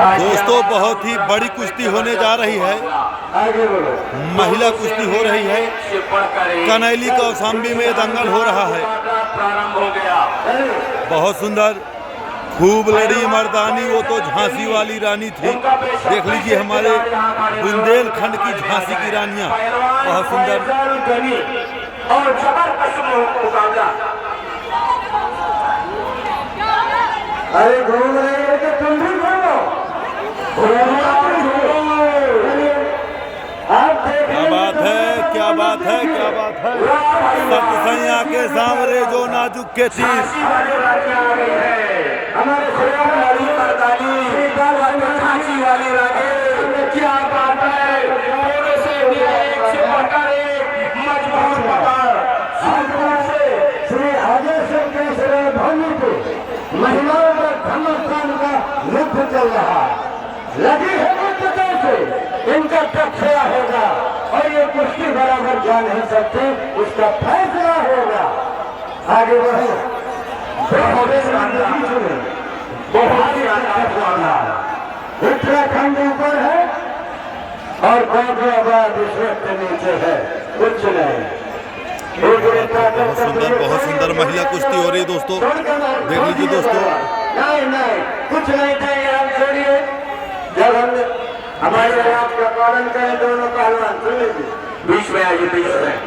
दोस्तों बहुत ही बड़ी कुश्ती होने जा रही है। महिला कुश्ती हो रही है। कनैली कौशाम्बी में दंगल हो रहा है। बहुत सुंदर खूब लड़ी मर्दानी। वो तो झांसी वाली रानी थी। देख लीजिए हमारे बुंदेलखंड की झांसी की रानियां बहुत सुंदर। और जबरदस्त मुकाबला। अरे घूम रहे हैं कि तुम भी घूमो। क्या बात है, क्या बात है, क्या बात है। सतसैया के सामने जो नाजुक के थी हमारे वाली मर्दानी झांसी वाली रानी। क्या बात है। थोड़े से एक से बढ़कर एक मजबूत पकड़ से श्री अजय सिंह केसरी धोनी को महिलाओं का घमासान का युद्ध चल रहा है। लगी है मुद्दे से इनका टकराया होगा और ये कुश्ती बराबर जा नहीं सकते। उसका फैसला होगा। आगे बढ़ो। उत्तराखंड ऊपर है और गाजियाबाद इस वक्त नीचे है। कुछ नहीं। बहुत सुंदर महिला कुश्ती हो रही है दोस्तों। देख लीजिए दोस्तों। नहीं कुछ नहीं चाहिए। हम छोड़िए। जब हम हमारे आपका पालन करें दोनों पहलवान सुन लीजिए। बीच में आइए, बीच में।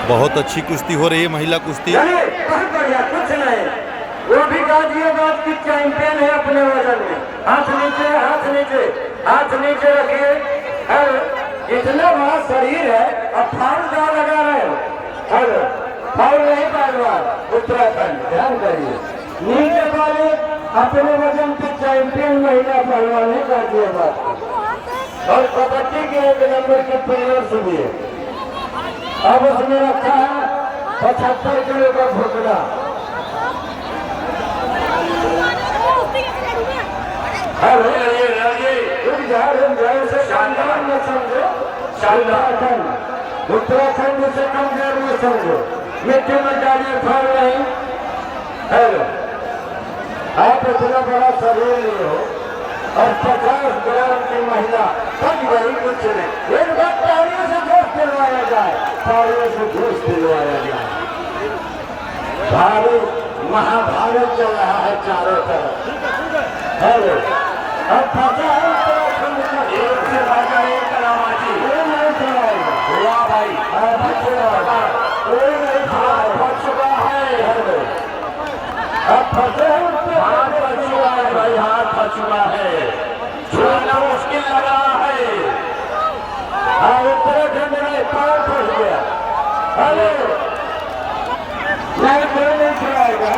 बहुत अच्छी कुश्ती हो रही है, महिला कुश्ती। बहुत बढ़िया। कुछ नहीं। वो भी गाजियाबाद की चैंपियन है अपने वजन में। हाथ नीचे, हाथ नीचे, हाथ नीचे रखिए। इतना बड़ा शरीर है। अब फाउल क्या लगा रहे हो? फाउल नहीं पहलवान। उत्तराखंड ध्यान करिए। नीचे वाले अपने वजन की चैंपियन महिला पहलवान है गाजियाबाद और कबड्डी के 1 नंबर के प्लेयर सुनिए। अब उसने रखा है 75 किलो का घुटना। शानदार न समझो। उत्तराखंड से कमजोर न समझो। मिट्टी में डालिए फल नहीं। हेलो, आप इतना बड़ा शरीर नहीं हो और 50 ग्राम की महिला थक गई। कुछ नहीं। एक बार तालियों से जोश दिलवाया जाए, तालियों से जोश दिलवाया जाए। भारत महाभारत चल रहा है चारों तरफ। हेलो, अब फंसा है उत्तराखंड का। एक से बढ़कर एक कलाबाजी। कोई नहीं चलाएगा। हुआ भाई। कोई नहीं चलाएगा। फंस चुका है। हेलो, अब फंसे हाथ फंस चुका है भाई। हाथ फंस चुका है। छूना मुश्किल लग रहा है। उत्तराखंड में पार फंस गया। हेलो, कोई नहीं चलाएगा।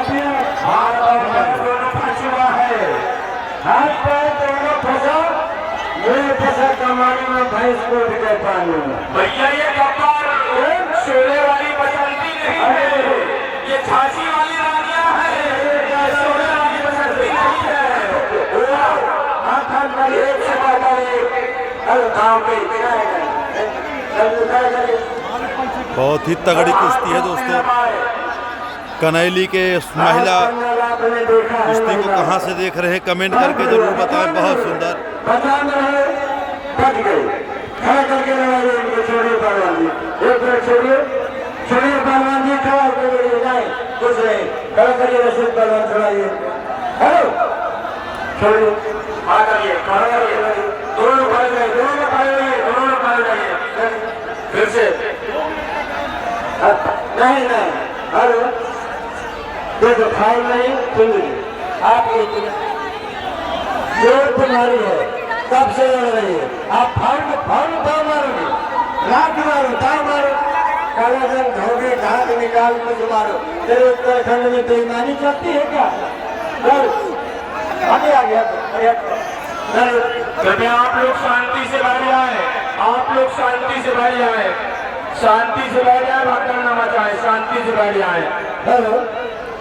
हाथ और पैर दोनों फंस चुका है। हाथ पैर दोनों फंसा। मेरे फंसा कमाने में भैंस को उठ गए पानी में। भैया ये गब्बर शोले वाली बसंती नहीं है। ये झांसी वाली रानियां है। शोले वाली बसंती नहीं है। एक से बढ़कर एक गाँव पे बहुत ही तगड़ी कुश्ती है दोस्तों। कनैली के महिला कुश्ती को कहां से देख रहे हैं कमेंट करके जरूर बताएं। बहुत सुंदर। छोड़िए पहलवान जी, एक मिनट छोड़िए। छोड़िए पहलवान जी, खड़ा नहीं कुछ नहीं। खड़ा करिए रशीद पहलवान, छोड़ाइए। हेलो, छोड़िए। खड़ा करिए, खड़ा करिए। दोनों खड़े रहिए, दोनों खड़े रहिए, दोनों खड़े रहिए। फिर से नहीं। हेलो, देखो फाउल नहीं। सुन लीजिए, आप जोर तुम्हारी है। कब से लड़ रही है? आप फाउल दाव मारोगे, लात मारो, दाव मारो, काला रंग धोगे, घाट निकाल कुछ मारो। तेरे उत्तराखंड में बेईमानी चलती है क्या? आगे आ गया। कृपया आप लोग शांति से बैठ जाए। आप लोग शांति से बैठ जाए। शांति से बैठ जाए। भगदड़ न मचाए। शांति से बैठ जाए। हेलो,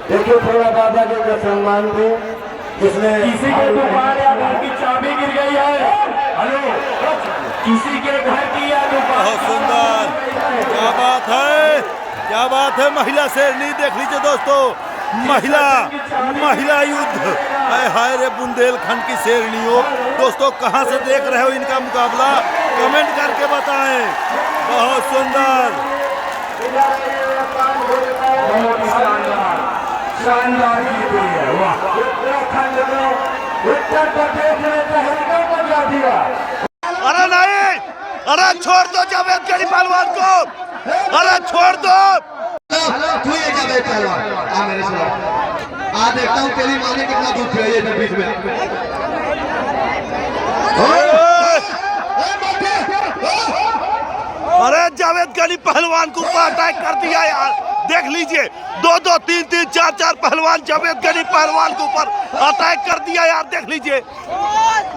देखिए थोड़ा बाबा जी का सम्मान दे। किसने किसी के दुकान या घर की चाबी गिर गई है? हेलो, किसी के घर की या दुकान। बहुत सुंदर। क्या बात है, क्या बात है। महिला शेरनी देख लीजिए दोस्तों। महिला युद्ध। हाय हाय रे बुंदेलखंड की शेरनियों। दोस्तों कहां से देख रहे हो इनका मुकाबला, कमेंट करके बताएं। बहुत सुंदर, शानदार जीत हुई है। उत्तराखंड में उत्तर प्रदेश ने तहरीकों को जा दिया। अरे नहीं, अरे छोड़ दो जावेद गनी पहलवान को, अरे छोड़ दो। जावेद पहलवान आ मेरे से आ देखता हूँ तेरी माँ ने कितना दुख है ये बीच में। अरे जावेद गनी पहलवान को अटैक कर दिया यार, देख लीजिए 2-2, 3-3, 4-4 पहलवान जावेद गनी पहलवान के ऊपर अटैक कर दिया यार, देख लीजिए।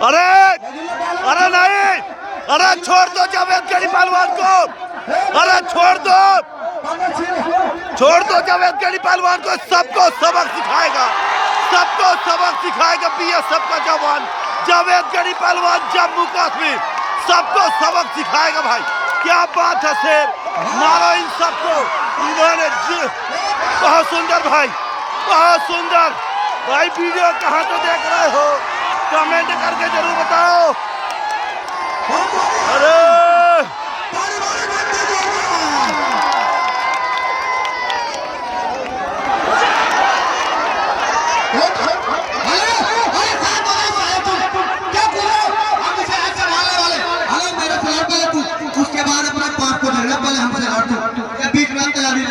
अरे नहीं, अरे छोड़ दो जावेद गनी पहलवान को, अरे छोड़ दो जावेद गनी पहलवान को। सबको सबक सिखाएगा बीएसएफ का जवान जावेद गनी पहलवान जम्मू कश्मीर, सबको सबक सिखाएगा भाई। क्या बात है शेर, मारो इन सबको। इन्होंने बहुत सुंदर भाई, बहुत सुंदर भाई। वीडियो कहाँ तो देख रहे हो, कमेंट करके जरूर बताओ। अरे उसके बाद अपना पाप को धरना पहले हमसे लड़ बीच में तैयारी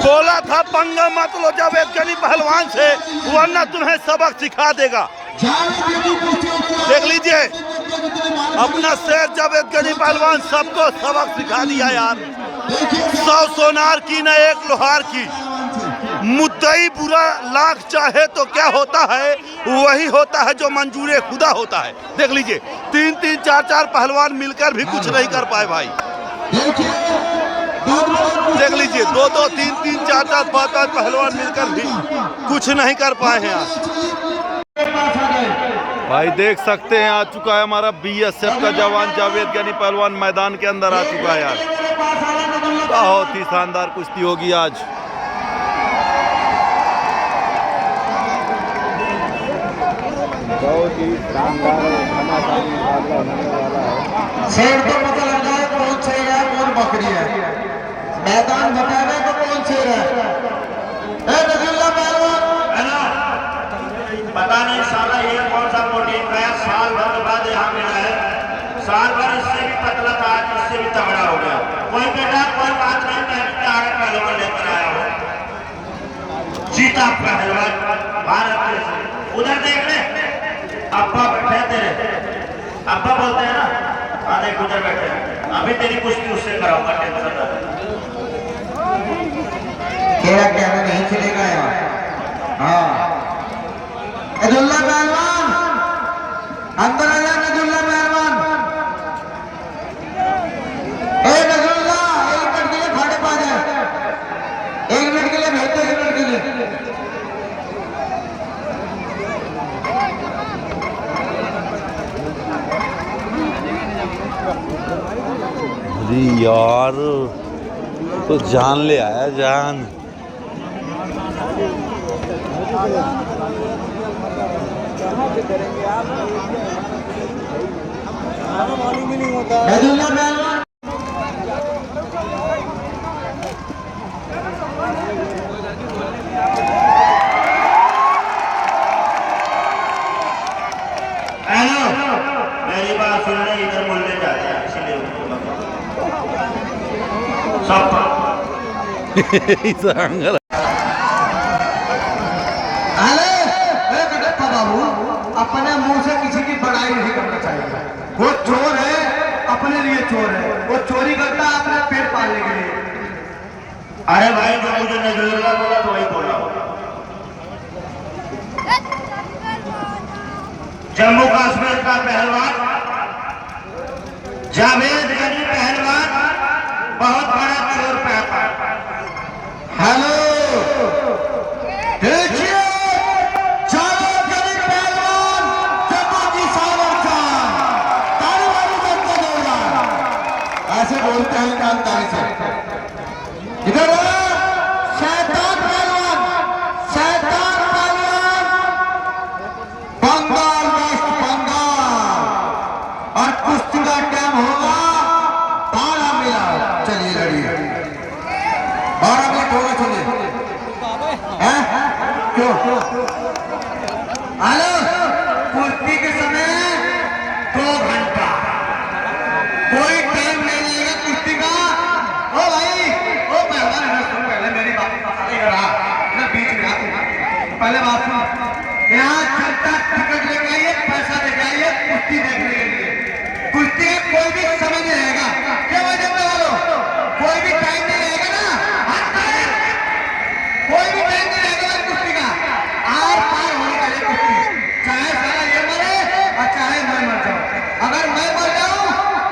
बोला था पंगा मत लो जावेद गनी पहलवान से, वरना तुम्हें सबक सिखा देगा। देख लीजिए अपना शेर जावेद गनी पहलवान सबको सबक सिखा दिया यार। 100 सोनार की न एक लोहार की, मुद्दई बुरा लाख चाहे तो क्या होता है, वही होता है जो मंजूरे खुदा होता है। देख लीजिए 3-3, 4-4 पहलवान मिलकर भी कुछ नहीं कर पाए भाई। देख लीजिए 2-2, 3-3, 4-4, 5-5 पहलवान मिलकर भी कुछ नहीं कर पाए हैं आज भाई। देख सकते हैं आ चुका है हमारा बीएसएफ का जवान जावेद गनी पहलवान मैदान के अंदर आ चुका है यार। बहुत ही शानदार कुश्ती होगी आज। बहुत ही शानदार घमासान मुकाबला होने वाला है। शेर तो पता लग जाए कौन शेर है कौन बकरी है, मैदान बताएगा तो कौन शेर है। नजीरुल्लाह पहलवान है ना, पता नहीं साला ये कौन सा प्रोटीन है, साल भर के बाद यहाँ मिला है। साल भर इससे भी पतला था, आज इससे भी तगड़ा हो गया। कोई बेटा कोई बात नहीं, मैं आगे पहलवान लेकर आया हूँ। जीता पहलवान भारत के। उधर देख ले अब्बा बैठे तेरे, अब्बा बोलते हैं ना, हाँ देख उधर बैठे। अभी तेरी कुश्ती उससे कराऊंगा, टेंशन ना। तेरा कहना नहीं चलेगा यार। हाँ नजरुल्लाह पहलवान अंदर आ जा। नजरुल्लाह पहलवान नजरुल्लाह 1 मिनट के लिए खाने पा जाए, 1 मिनट के लिए भेज दो, 1 मिनट के लिए। अरे यार तो जान ले आया जान। मालूम ही नहीं होता। नजरुल्लाह पहलवान मेरी बात सुन ले, इधर बोलने जाते हैं इसीलिए सब बाबू अपने मुंह से किसी की बड़ाई नहीं करना चाहिए। वो चोर है, अपने लिए चोर है, वो चोरी करता है अपने पेट पालने के लिए। अरे भाई जो मुझे नजरुल्लाह बोला तो वही बोला। जम्मू कश्मीर का पहलवान जावेद गनी पहलवान बहुत बड़ा चोर पहलवान। हेलो देखिए जावेद गनी पहलवान जम्मू की शान और शान, ताली वाली बनते दौड़ा। बोलते हैं ईमानदारी से। इधर शैतान पहलवान, शैतान पहलवान, बंगाल वेस्ट बंगाल, और कुश्ती का टाइम होगा 12 मिनट। चलिए लड़िए, 12 मिनट होगा, चलिए। क्यों हेलो, कुश्ती के समय 2 घंटा, कोई टाइम नहीं लगेगा कुश्ती का। ओ भाई, ओ पहलवान है, सुन पहले मेरी बात नहीं कर रहा मैं बीच में आती, पहले बात सुन। यहाँ जनता टिकट लेके आइए, पैसा लेके आइए कुश्ती देखने के लिए। कुश्ती का कोई भी समय नहीं रहेगा, क्या वजह वालों, कोई भी टाइम नहीं रहेगा ना, कोई भी टाइम नहीं रहेगा कुश्ती का। आर पार होने का ये कुश्ती, चाहे सारा ये मरे और चाहे मैं मर जाऊं। अगर मैं मर जाऊं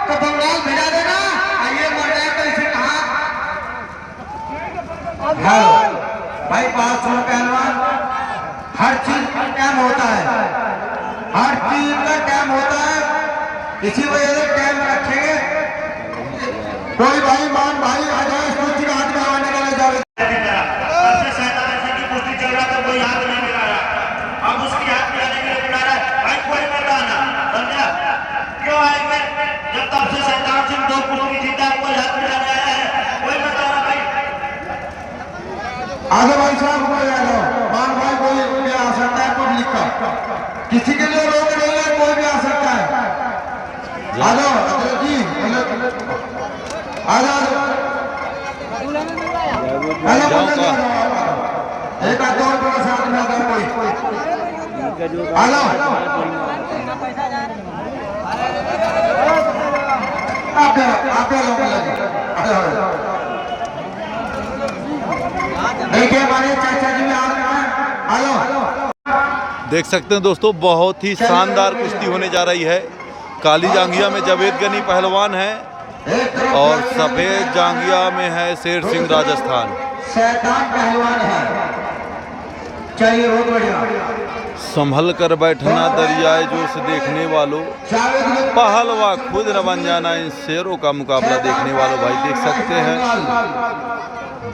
तो बंगाल भेजा देना, और ये मर जाए तो इसे कहा। हेलो भाई, बात सुनो पहलवान, हर चीज का टाइम होता है, हर चीज का टाइम होता है, इसी वजह से टाइम रखेंगे। कोई भाई मान भाई आ जाए, इस कुश्ती का हाथ में आने का नहीं जाए। कोई हाथ नहीं मिलाया, अब उसकी हाथ मिलाने के लिए बुला रहा है। भाई कोई मत आना, समझा? क्यों आएंगे? जब तब से शैतान सिंह 2 कुश्ती जीता, कोई हाथ मिलाने आया है, कोई मत आना भाई। आगे भाई साहब को आ जाओ, मान भाई कोई भी आ सकता है पब्लिक का, किसी के लिए रोक नहीं है, कोई भी आ सकता है। आ जाओ अजय जी, आ जाओ, एक आध और बड़ा साथ में अगर कोई आ जाओ, आप लोग देखिए हमारे चाचा जी भी आ रहे हैं, आ जाओ। देख सकते हैं दोस्तों, बहुत ही शानदार कुश्ती होने जा रही है। काली जांघिया में जावेद गनी पहलवान है और सफेद जांघिया में है शेर सिंह राजस्थान। शैतान पहलवान है, चलिए बहुत बढ़िया। संभल कर बैठना दरियाए जोश देखने वालों, पहलवा खुद न बन जाना इन शेरों का मुकाबला देखने वालों। भाई देख सकते हैं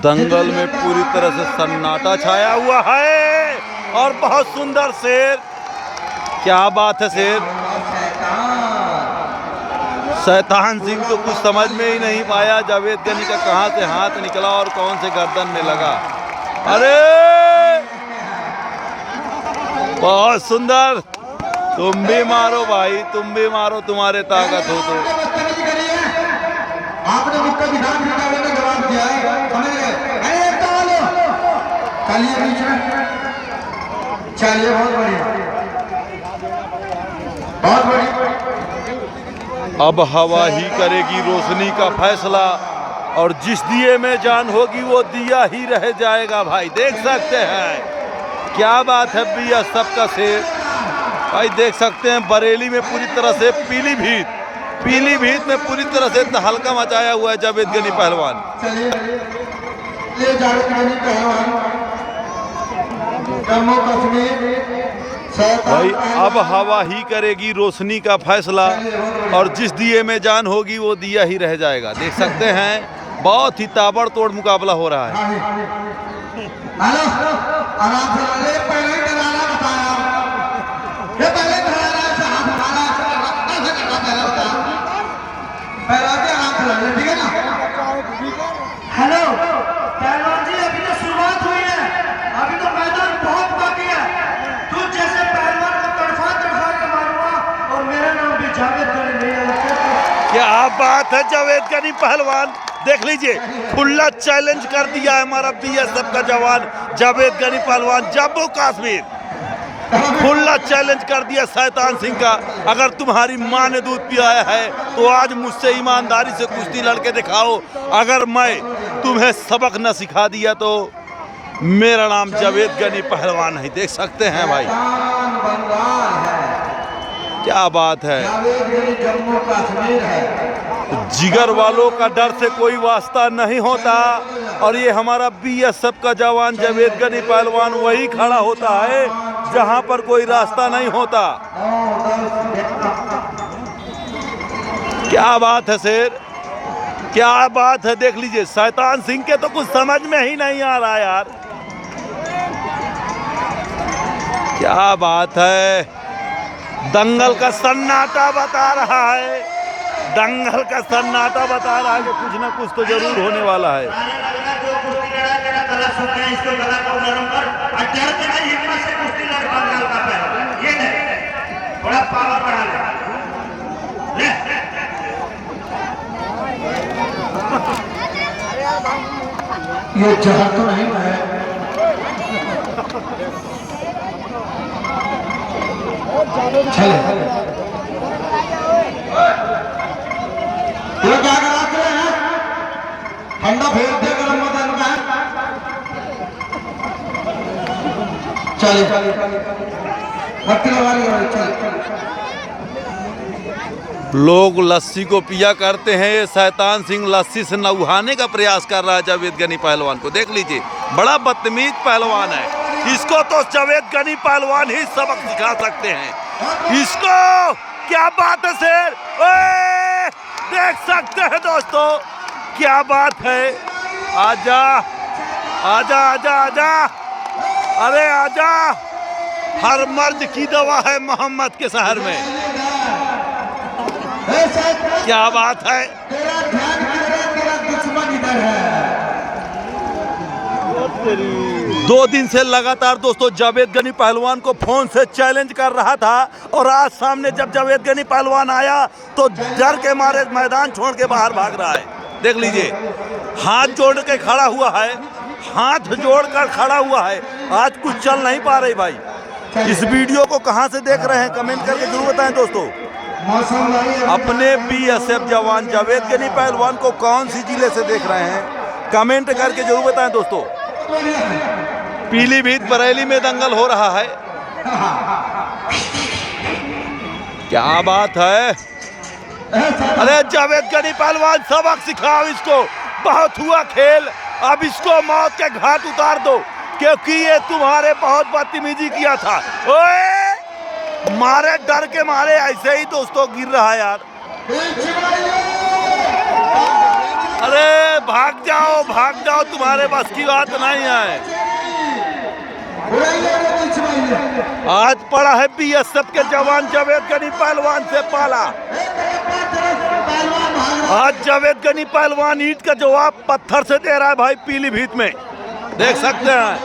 दंगल में पूरी तरह से सन्नाटा छाया हुआ है और बहुत सुंदर शेर, क्या बात है शेर। शैतान सिंह तो कुछ समझ में ही नहीं पाया जावेद गनी का कहां से हाथ निकला और कौन से गर्दन में लगा। अरे बहुत सुंदर, तुम भी मारो भाई, तुम भी मारो, तुम्हारे ताकत हो तो। आपने मुक्का विधान का जवाब दिया है, समझ गए? चलिए बीच में, चलिए बहुत बढ़िया, बहुत बढ़िया। अब हवा ही करेगी रोशनी का फैसला, और जिस दिए में जान होगी वो दिया ही रह जाएगा। भाई देख सकते हैं क्या बात है, भैया सबका शेर। भाई देख सकते हैं बरेली में पूरी तरह से पीलीभीत में पूरी तरह से तहलका मचाया हुआ है जावेद गनी पहलवान। ये जावेद गनी पहलवान जम्मू कश्मीर। भाई अब हवा ही करेगी रोशनी का फैसला, और जिस दिए में जान होगी वो दिया ही रह जाएगा। देख सकते हैं बहुत ही ताबड़तोड़ मुकाबला हो रहा है। हेलो, आराम से ले, पहले ही डराना बताया, ये पहले डराना है, हाथ हमारा ऐसे करना पहले बताया, पहले के आराम से ले, ठीक है ना? हेलो पहलवान जी, अभी तो शुरुआत हुई है, अभी तो मैदान बहुत बाकी है। तू जैसे पहलवान को तड़फा के मारूंगा, और मेरा नाम भी जावेद गनी नहीं है। क्या बात है जावेद गनी पहलवान, देख लीजिए खुला चैलेंज कर दिया है हमारा बीएसएफ का जवान जावेद गनी पहलवान जम्मू कश्मीर। खुला चैलेंज कर दिया शैतान सिंह का, अगर तुम्हारी माँ ने दूध पियाया है तो आज मुझसे ईमानदारी से कुश्ती लड़के दिखाओ। अगर मैं तुम्हें सबक न सिखा दिया तो मेरा नाम जावेद गनी पहलवान है। देख सकते हैं भाई क्या बात है, जम्मू कश्मीर है। जिगर वालों का डर से कोई वास्ता नहीं होता, और ये हमारा बीएसएफ का जवान जावेद गनी पहलवान वही खड़ा होता है जहां पर कोई रास्ता नहीं होता। क्या बात है शेर, क्या बात है, देख लीजिए शैतान सिंह के तो कुछ समझ में ही नहीं आ रहा यार। क्या बात है, दंगल का सन्नाटा बता रहा है, दंगल का सन्नाटा बता रहा है कि कुछ ना कुछ तो जरूर होने वाला है। जो कुश्ती लड़ा तेरा गला सूख गया, इसको गला को नरम कर और डर के नहीं, हिम्मत से कुश्ती लड़ बंगाल का पहलवान। ये नहीं, थोड़ा पावर बढ़ा ले। ये जहर तो नहीं है। चले ये क्या कराते हैं? ठंडा फेर दे गरम मदन का। चले बत्ती लगा ली। चल लोग लस्सी को पिया करते हैं, ये शैतान सिंह लस्सी से नउहाने का प्रयास कर रहा है जावेद गनी पहलवान को। देख लीजिए बड़ा बदतमीज पहलवान है, इसको तो जावेद गनी पहलवान ही सबक सिखा सकते हैं इसको। क्या बात है शेर, ओए देख सकते हैं दोस्तों, क्या बात है। आजा आजा आजा आजा, अरे आजा, हर मर्द की दवा है मोहम्मद के शहर में। क्या बात है, तेरा ध्यान किधर, तेरा दुश्मन इधर है। 2 दिन से लगातार दोस्तों जावेद गनी पहलवान को फोन से चैलेंज कर रहा था, और आज सामने जब जावेद गनी पहलवान आया तो डर के मारे मैदान छोड़ के बाहर भाग रहा है। देख लीजिए हाथ जोड़ के खड़ा हुआ है, हाथ जोड़कर खड़ा हुआ है, आज कुछ चल नहीं पा रही भाई। इस वीडियो को कहां से देख रहे हैं कमेंट करके जरूर बताएं दोस्तों। अपने बीएसएफ जवान जावेद गनी पहलवान को कौन सी जिले से देख रहे हैं कमेंट करके जरूर बताएं दोस्तों। पीलीभीत बरेली में दंगल हो रहा है, क्या बात है। अरे जावेद गनी पहलवान सबक सिखाओ इसको, बहुत हुआ खेल, अब इसको मौत के घाट उतार दो, क्योंकि ये तुम्हारे बहुत बदतमीजी किया था। ओए मारे डर के मारे ऐसे ही दोस्तों गिर रहा है यार। अरे भाग जाओ, तुम्हारे बस की बात नहीं है। आज पड़ा है बीएसएफ के जवान जावेद गनी पहलवान से पाला। आज जावेद गनी पहलवान ईंट का जवाब पत्थर से दे रहा है भाई पीलीभीत में, देख सकते हैं।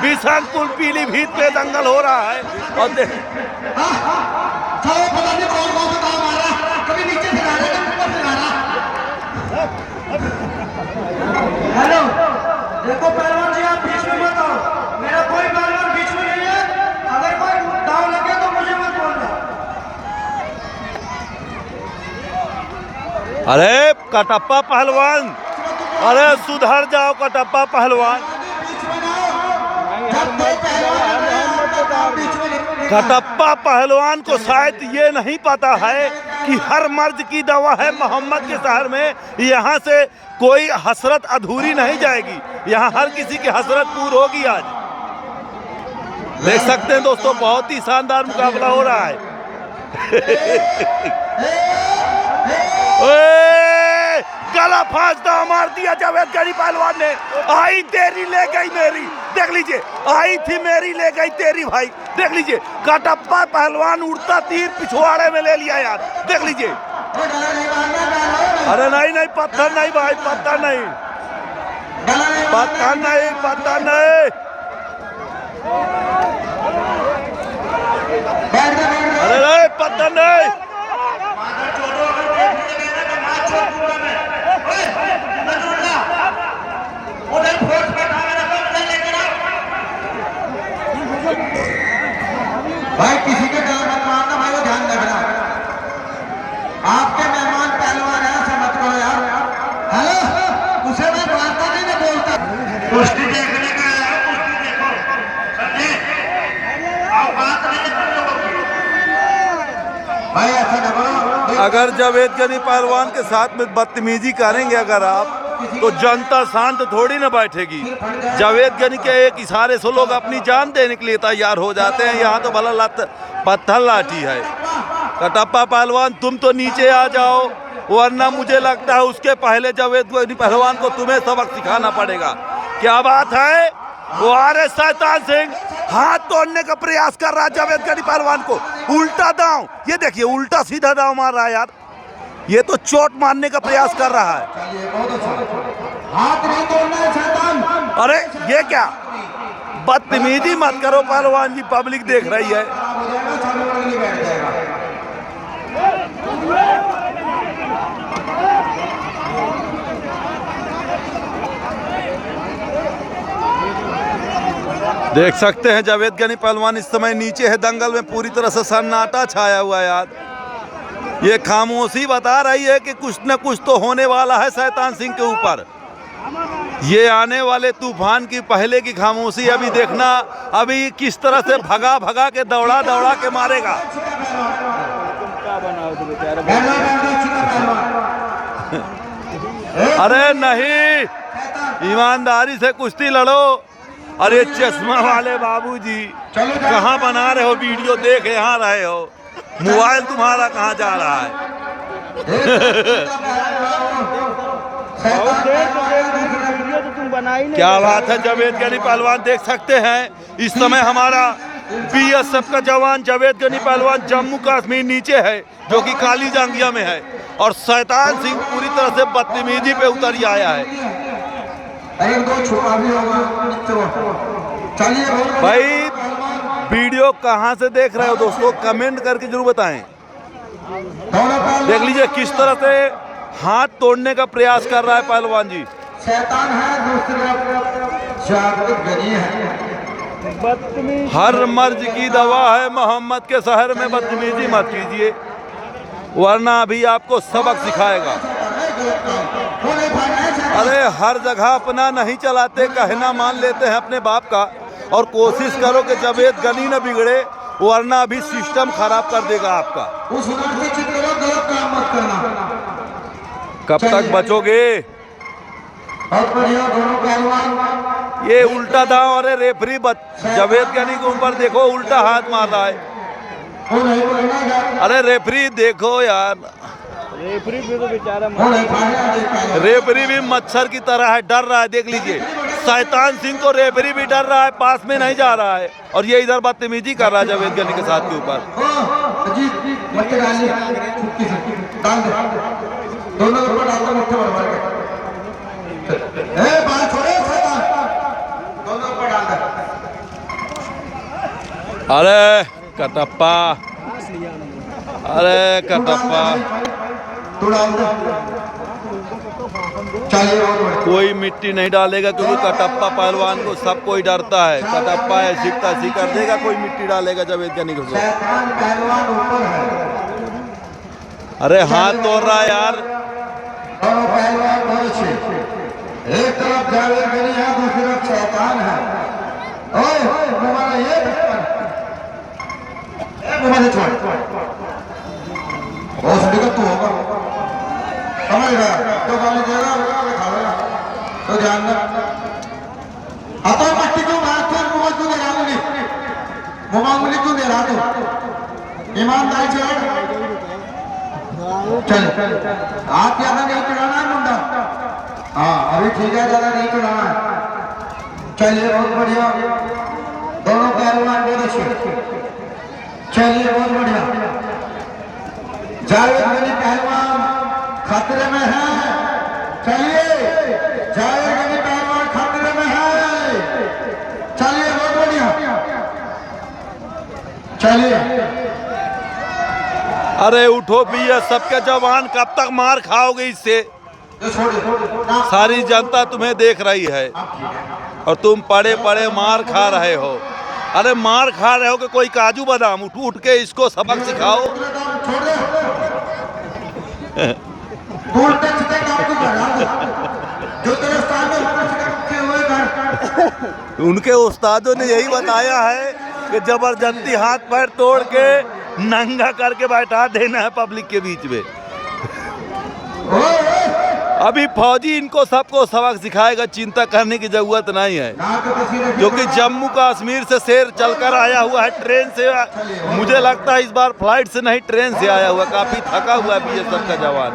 बिशनपुर पीलीभीत में दंगल हो रहा है, और हेलो देखो पहलवान जी, आप बीच में मत आओ, मेरा कोई पहलवान बीच में नहीं है, अगर कोई दांव लगे तो मुझे मत बोलना। अरे कटप्पा पहलवान, अरे सुधर जाओ कटप्पा पहलवान। कटप्पा पहलवान को शायद ये नहीं पता है कि हर मर्द की दवा है मोहम्मद के शहर में, यहाँ से कोई हसरत अधूरी नहीं जाएगी, यहाँ हर किसी की हसरत पूरी होगी। आज देख सकते हैं दोस्तों बहुत ही शानदार मुकाबला हो रहा है। गला फांसदा मार दिया जावेद गनी पहलवान ने, आई तेरी ले गई मेरी, देख लीजिए आई थी मेरी ले गई तेरी भाई। देख लीजिए कटप्पा पहलवान उड़ता तीर पिछवाड़े में ले लिया यार, देख लीजिए। अरे नहीं पत्थर नहीं भाई, पत्थर नहीं। अरे पत्थर नहीं। भाई किसी के गला मत मारना भाई, वो ध्यान रखना, आपके मेहमान पहलवान है, ऐसा मत करो यार। हेलो उसे मैं मारता नहीं, मैं बोलता। कुश्ती देखने का है, कुश्ती देखो, समझे? आओ बात नहीं भाई ऐसा न करो। अगर जावेद गनी पहलवान के साथ में बदतमीजी करेंगे अगर आप, तो जनता शांत थोड़ी ना बैठेगी। जावेद गनी के एक इशारे से लोग अपनी जान देने के लिए तैयार हो जाते हैं। यहाँ तो भला पत्थर लाठी है। कटप्पा पहलवान तुम तो नीचे आ जाओ, वरना मुझे लगता है उसके पहले जावेद गनी पहलवान को तुम्हें सबक सिखाना पड़ेगा। क्या बात है, वो आ रहे शैतान सिंह, हाथ तोड़ने का प्रयास कर रहा है जावेद गनी पहलवान को। उल्टा दांव, ये देखिए उल्टा सीधा दांव मार रहा है यार, ये तो चोट मारने का प्रयास कर रहा है। हाथ नहीं तोड़ना है शैतान। अरे ये क्या, बदतमीजी मत करो पहलवान जी, पब्लिक देख रही है। देख सकते हैं जावेद गनी पहलवान इस समय नीचे है, दंगल में पूरी तरह से सन्नाटा छाया हुआ है यार। ये खामोशी बता रही है कि कुछ न कुछ तो होने वाला है शैतान सिंह के ऊपर। ये आने वाले तूफान की पहले की खामोशी अभी देखना, अभी किस तरह से भगा भगा के दौड़ा दौड़ा के मारेगा। अरे नहीं, ईमानदारी से कुश्ती लड़ो। अरे चश्मा वाले बाबूजी कहाँ बना रहे हो वीडियो, देख यहाँ रहे हो, मोबाइल तुम्हारा कहाँ जा रहा है? क्या बात है जावेद गनी पहलवान, देख सकते हैं इस समय हमारा बीएसएफ का जवान जावेद गनी पहलवान जम्मू कश्मीर नीचे है, जो कि काली जांगिया में है, और शैतान सिंह पूरी तरह से बदतमीजी पे उतर आया है। भाई वीडियो कहाँ से देख रहे हो दोस्तों, कमेंट करके जरूर बताएं। देख लीजिए किस तरह से हाथ तोड़ने का प्रयास कर रहा है पहलवान जी। शैतान है, दूसरी जावेद गनी है। हर मर्ज की दवा है मोहम्मद के शहर में, बदतमीजी मत कीजिए वरना अभी आपको सबक सिखाएगा। अरे हर जगह अपना नहीं चलाते, कहना मान लेते हैं अपने बाप का, और कोशिश करो कि जावेद गनी न बिगड़े, वरना अभी सिस्टम खराब कर देगा आपका। कब तक बचोगे? ये उल्टा दांव, अरे रेफरी जावेद गनी के ऊपर देखो उल्टा हाथ मार रहा है। अरे रेफरी देखो यार, रेफरी भी तो बेचारा, रेफरी भी मच्छर की तरह है, डर रहा है। देख लीजिए शैतान सिंह को रेफरी भी डर रहा है, पास में नहीं जा रहा है, और ये इधर बदतमीजी कर रहा है जावेद गनी के साथ के ऊपर। अरे कटप्पा, अरे कटप्पा, कोई मिट्टी नहीं डालेगा, क्योंकि कटप्पा पहलवान को सब कोई डरता है। कटप्पा ऐसी तैसी कर देगा, कोई मिट्टी डालेगा जावेद गनी को। अरे हाथ तोड़ रहा है यार। एक तरफ जावेद गनी है, दूसरी तरफ शैतान है। तू होगा समझ रहा, तो गाली देगा तो ध्यान आता मट्टी को मारकर मुँह क्यों दे रहा मुँह क्यों दे रहा तू? ईमानदारी से चल, हाथ ज्यादा नहीं चढ़ाना है मुंडा। हाँ अभी ठीक है, ज्यादा नहीं चढ़ाना है। चलिए बहुत बढ़िया, दोनों पहलवान बहुत अच्छे। चलिए बहुत बढ़िया, जावेद गनी पहलवान खतरे में है। चलिए जावेद गनी पहलवान खतरे में है। चलिए बहुत बढ़िया, चलिए। अरे उठो बीएसएफ के जवान, कब तक मार खाओगे इससे? सारी जनता तुम्हें देख रही है और तुम पड़े पड़े मार खा रहे हो। अरे मार खा रहे हो कि कोई काजू बादाम, उठ उठ के इसको सबक सिखाओ। उनके उस्तादों ने यही बताया है कि जबरदस्ती हाथ पैर तोड़ के नंगा करके बैठा देना है पब्लिक के बीच में। अभी फौजी इनको सबको सबक सिखाएगा, चिंता करने की जरूरत नहीं है, क्योंकि जम्मू कश्मीर से शेर चलकर आया हुआ है, ट्रेन से। मुझे लगता है इस बार फ्लाइट से नहीं, ट्रेन से आया हुआ, काफी थका हुआ है बीएसएफ का जवान।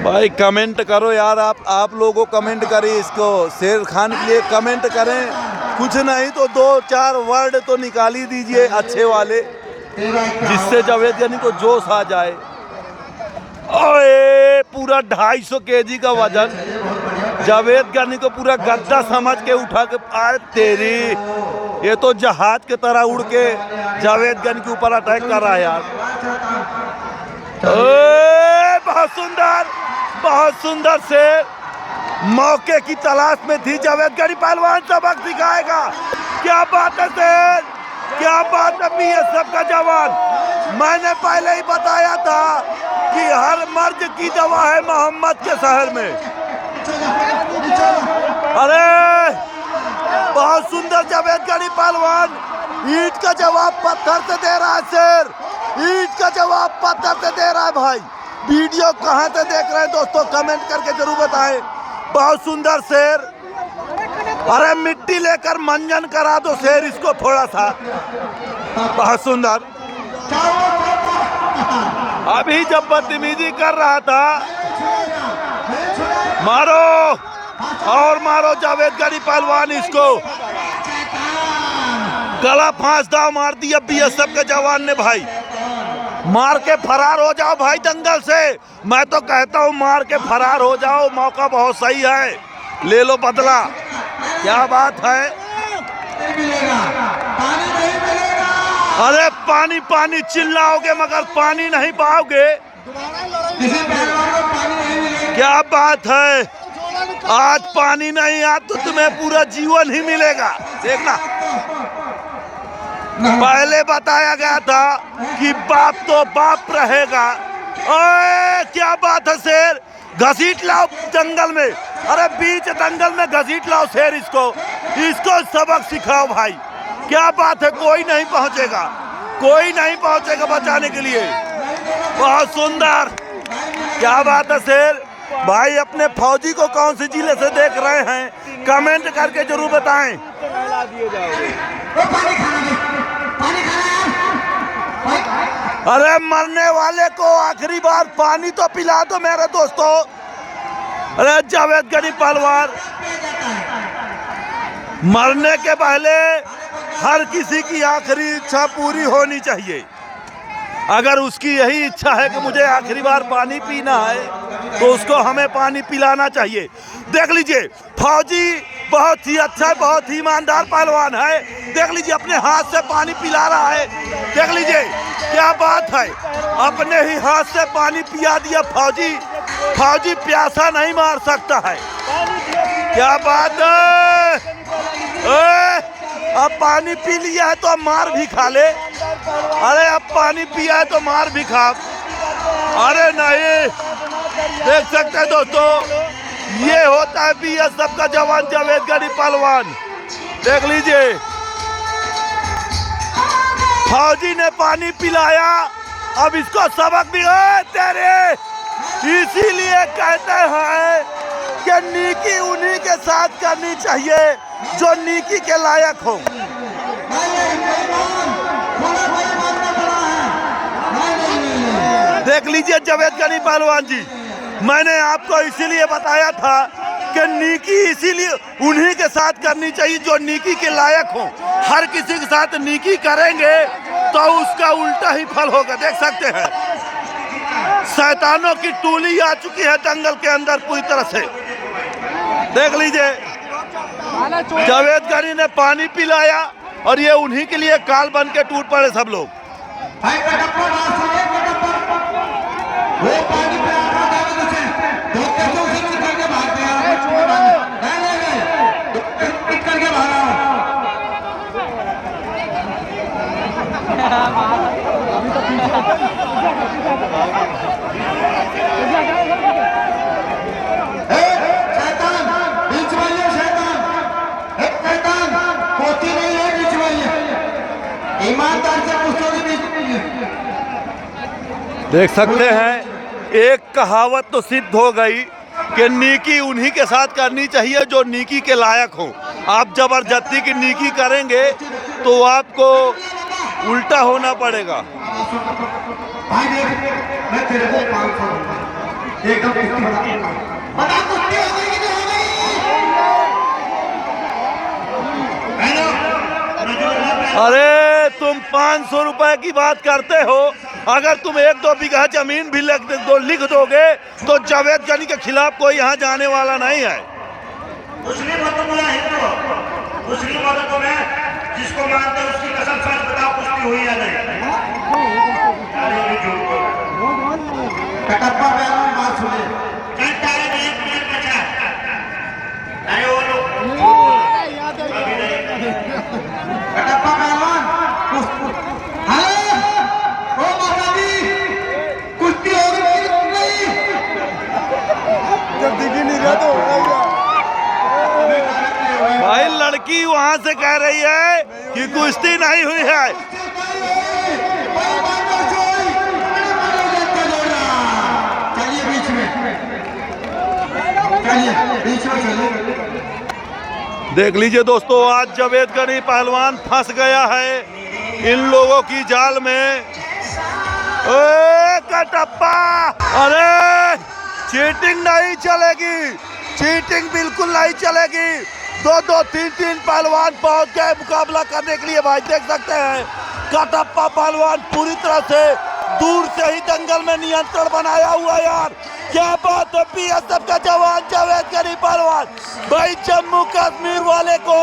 भाई कमेंट करो यार, आप लोगों कमेंट करिए, इसको शेर खान के लिए कमेंट करें, कुछ नहीं तो 2-4 वर्ड तो निकाल ही दीजिए अच्छे वाले, जिससे जावेद गनी को जोश आ जाए। ओए पूरा 250 केजी का वजन, जावेद गनी को पूरा गद्दा समझ के उठा के, आए तेरी, ये तो जहाज के तरह उड़ के जावेद गनी के ऊपर अटैक कर रहा है यार। बहुत सुंदर से मौके की तलाश में थी जावेद गनी, पहलवान सबक सिखाएगा। क्या बात है शेर, क्या बात है बीएसएफ का जवान। मैंने पहले ही बताया था कि हर मर्ज की दवा है मोहम्मद के शहर में। अरे बहुत सुंदर जावेद गनी पहलवान, ईंट का जवाब पत्थर से दे रहा है शेर, ईंट का जवाब पत्थर से दे रहा है भाई। वीडियो कहां से देख रहे हैं दोस्तों, कमेंट करके जरूर बताएं। बहुत सुंदर शेर, अरे मिट्टी लेकर मंजन करा दो शेर इसको थोड़ा सा, बहुत सुंदर। अभी जब बदतमीजी कर रहा था, मारो और मारो जावेद गनी पहलवान, इसको गला फांस दाव मार दिया बीएसएफ के जवान ने भाई। मार के फरार हो जाओ भाई दंगल से, मैं तो कहता हूँ मार के फरार हो जाओ, मौका बहुत सही है, ले लो बदला। क्या बात है, अरे पानी पानी चिल्लाओगे मगर पानी नहीं पाओगे, क्या बात है। आज पानी नहीं आ तो तुम्हें पूरा जीवन ही मिलेगा, देखना। पहले बताया गया था कि बाप तो बाप रहेगा। ओए क्या बात है शेर, घसीट लाओ जंगल में, अरे बीच जंगल में घसीट लाओ शेर, इसको सबक सिखाओ भाई। क्या बात है, कोई नहीं पहुंचेगा, कोई नहीं पहुंचेगा बचाने के लिए। बहुत सुंदर, क्या बात है शेर भाई। अपने फौजी को कौन से जिले से देख रहे हैं, कमेंट करके जरूर बताएं। अरे मरने वाले को आखिरी बार पानी तो पिला दो मेरे दोस्तों। अरे जावेद गनी पहलवान, मरने के पहले हर किसी की आखिरी इच्छा पूरी होनी चाहिए। अगर उसकी यही इच्छा है कि मुझे आखिरी बार पानी पीना है, तो उसको हमें पानी पिलाना चाहिए। देख लीजिए फौजी बहुत ही अच्छा, बहुत ही ईमानदार पहलवान है। देख लीजिए अपने हाथ से पानी पिला रहा है, देख लीजिए क्या बात है, अपने ही हाथ से पानी पिया दिया फौजी। फौजी प्यासा नहीं मार सकता है, क्या बात है। अब पानी पी लिया है तो अब मार भी खा ले, अरे अब पानी पिया है तो मार भी खा। अरे नहीं, देख सकते हैं दोस्तों, ये होता है बीएसएफ का जवान जावेद गनी पहलवान। देख लीजिए फौजी ने पानी पिलाया, अब इसको सबक भी तेरे। इसीलिए कहते हैं कि नीकी उन्हीं के साथ करनी चाहिए जो नीकी के लायक हो। देख लीजिए जावेद गनी पहलवान जी, मैंने आपको इसीलिए बताया था कि नीकी इसीलिए उन्हीं के साथ करनी चाहिए जो नीकी के लायक हो। हर किसी के साथ नीकी करेंगे तो उसका उल्टा ही फल होगा। देख सकते हैं शैतानों की टोली आ चुकी है जंगल के अंदर पूरी तरह से। देख लीजिए जावेद गनी ने पानी पिलाया और ये उन्हीं के लिए काल बन के टूट पड़े सब लोग। ईमानदार से पूछो कि देख सकते हैं एक कहावत तो सिद्ध हो गई कि नीकी उन्हीं के साथ करनी चाहिए जो नीकी के लायक हो। आप जबरदस्ती की नीकी करेंगे तो आपको उल्टा होना पड़ेगा। भाई देख, मैं तेरे को 500 दूंगा। एकदम कुश्ती बता कुश्ती हो गई कि नहीं हो गई? हेलो, अरे तुम 500 रुपए की बात करते हो, अगर तुम 1-2 बीघा जमीन भी लिख दोगे तो जावेद गनी के खिलाफ कोई यहाँ जाने वाला नहीं है। मुस्लिम हो तो बोला हिंदू हो, मुस्लिम हो तो तुम्हें जिसको मानते हो उसकी कसम सच बताओ कुश्ती हुई या नहीं। अरे ये झूठ बोल रहा है। कटप्पा पहलवान बात सुने। चल तारे में 1 मिनट बचा है। अरे वो लोग झूठ बोल रहे हैं। अभी नहीं। कटप्पा पहलवान हेलो, ओ माता दी, कुश्ती हो गई कि नहीं? जब दिखी नहीं रहा तो होगा भाई लड़की वहाँ से कह रही है कि कुश्ती नहीं हुई है। चलिए बीच में, चलिए बीच में चलिए। देख लीजिए दोस्तों, आज जावेद गनी पहलवान फंस गया है इन लोगों की जाल में। कटप्पा, अरे चीटिंग नहीं चलेगी, चीटिंग बिल्कुल नहीं चलेगी। 2-2, 3-3 पहलवान पहुंच गए मुकाबला करने के लिए। भाई देख सकते हैं कटप्पा पहलवान पूरी तरह से दूर से ही दंगल में नियंत्रण बनाया हुआ। यार क्या बात है, बीएसएफ का जवान जावेद गनी पहलवान। भाई जम्मू कश्मीर वाले को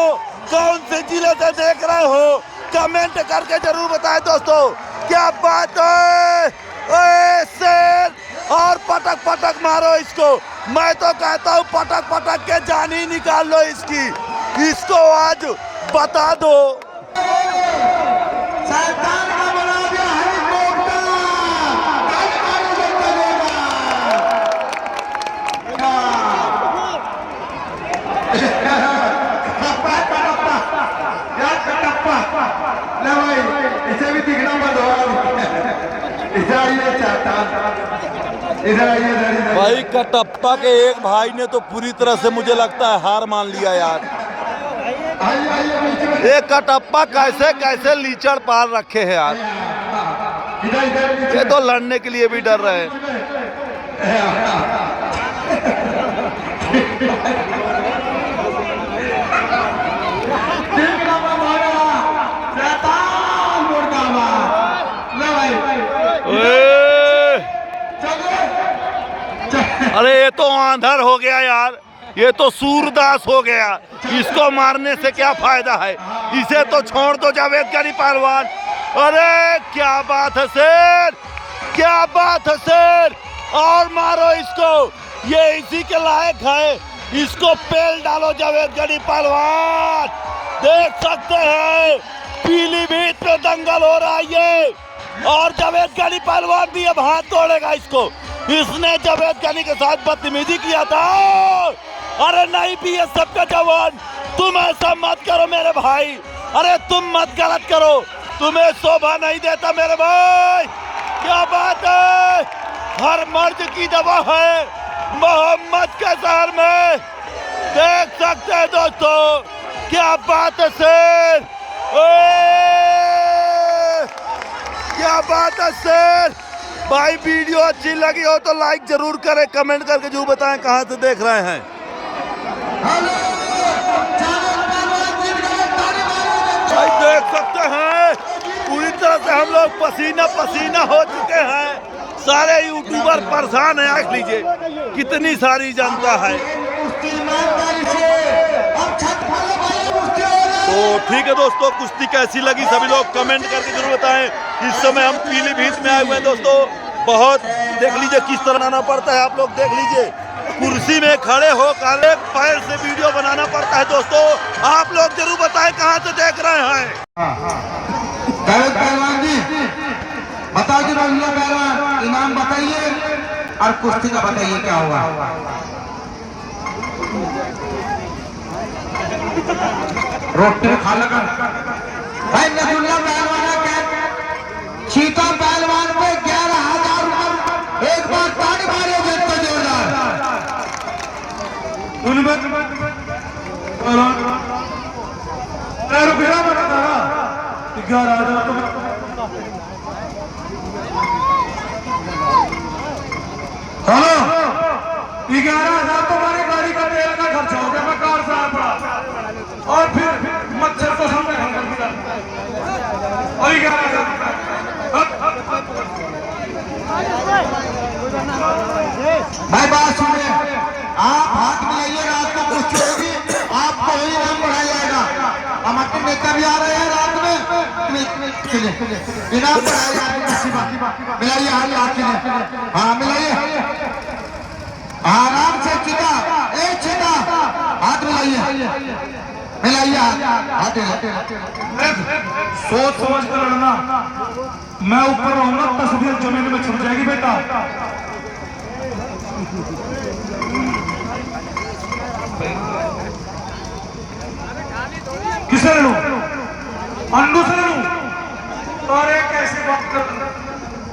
कौन से जिले से देख रहे हो कमेंट करके जरूर बताएं दोस्तों। क्या बात है, ओए शेर, और पटक पटक मारो इसको। मैं तो कहता हूँ पटक पटक के जान ही निकाल लो इसकी, इसको आज बता दो। शैतान का बना दिया हेलीकॉप्टर, ले भाई इसे भी दिखना बंद होगा। इधर आइए चाहता, इधर आइए। भाई कटप्पा के एक भाई ने तो पूरी तरह से मुझे लगता है हार मान लिया यार। आइए बीच में। ये कटप्पा कैसे कैसे लीचड़ पार रखे हैं यार। इधर इधर ये तो लड़ने के लिए भी डर रहे हैं। अरे ये तो आंधर हो गया यार, ये तो सूरदास हो गया। इसको मारने से क्या फायदा है, इसे तो छोड़ दो जावेद गनी पहलवान। अरे क्या बात है शेर, क्या बात है शेर, और मारो इसको, ये इसी के लायक है। इसको पेल डालो जावेद गनी पहलवान। देख सकते हैं पीलीभीत में दंगल हो रहा है ये, और जावेद गनी पहलवान भी अब हाथ तोड़ेगा इसको। इसने जावेद गनी के साथ बदतमीजी किया था। अरे नहीं बीएसएफ का जवान, तुम ऐसा मत करो मेरे भाई, अरे तुम मत गलत करो, तुम्हें शोभा नहीं देता मेरे भाई। क्या बात है, हर मर्द की दवा है मोहम्मद के शहर में। देख सकते हैं दोस्तों, क्या बात है शेर, क्या बात है शेर। भाई वीडियो अच्छी लगी हो तो लाइक जरूर करें, कमेंट करके जरूर बताएं कहां से देख रहे हैं। भाई देख सकते हैं पूरी तरह से हम लोग पसीना पसीना हो चुके हैं। सारे यूट्यूबर परेशान हैं, देख लीजिए कितनी सारी जनता है। तो ठीक है दोस्तों, कुश्ती कैसी लगी सभी लोग कमेंट करके जरूर बताएं। इस समय हम पीलीभीत में आए हुए हैं दोस्तों। बहुत देख लीजिए किस तरह आना पड़ता है, आप लोग देख लीजिए कुर्सी में खड़े होकर एक पैर से वीडियो बनाना पड़ता है दोस्तों। आप लोग जरूर बताएं कहां से देख रहे हैं। जावेद पहलवान जी बताओ जी, रंगीला पहलवान इनाम बताइए और कुश्ती का बताइए क्या हुआ। रोटी खा लगा भाई। नजरुल्ला पहलवान क्या चीता पहलवान पे 11,000 रुपया बना था 11,000 तो हेलो 11,000 तुम्हारी गाड़ी का तेल का खर्चा हो गया मैं कार से आया पड़ा और फिर मच्छर तो सामने खड़ा कर दिया और 11,000 भाई बात सुनिए आप हाथ मिलाइए रात को कुछ होगी आपको ही नाम बढ़ाया जाएगा हमारे नेता भी आ रहे हैं रात में इनाम बढ़ाया जाएगा मिलाइए हाथ के लिए हाँ मिलाइए आराम से चिता एक चिता हाथ मिलाइए हाथ सोच समझ कर लड़ना मैं ऊपर रहूंगा तस्वीर जमीन में छुप जाएगी बेटा किसे लूं अंडू से लूं अरे कैसे बात कर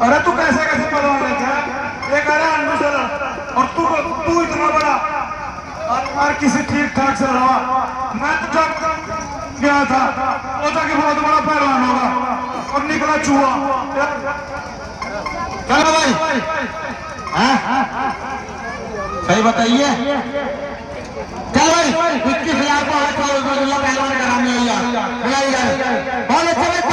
अरे तू कैसे पहलवान है क्या ये कह रहा अंडू से लड़ और तू इतना बड़ा और किसी ठीक ठाक से लड़ा मैं तो जब गया था सोचा कि बहुत बड़ा पहलवान होगा और निकला चूहा चलो भाई सही बताइए चल भाई 21,000 को पहलवान का नाम लिया बहुत अच्छा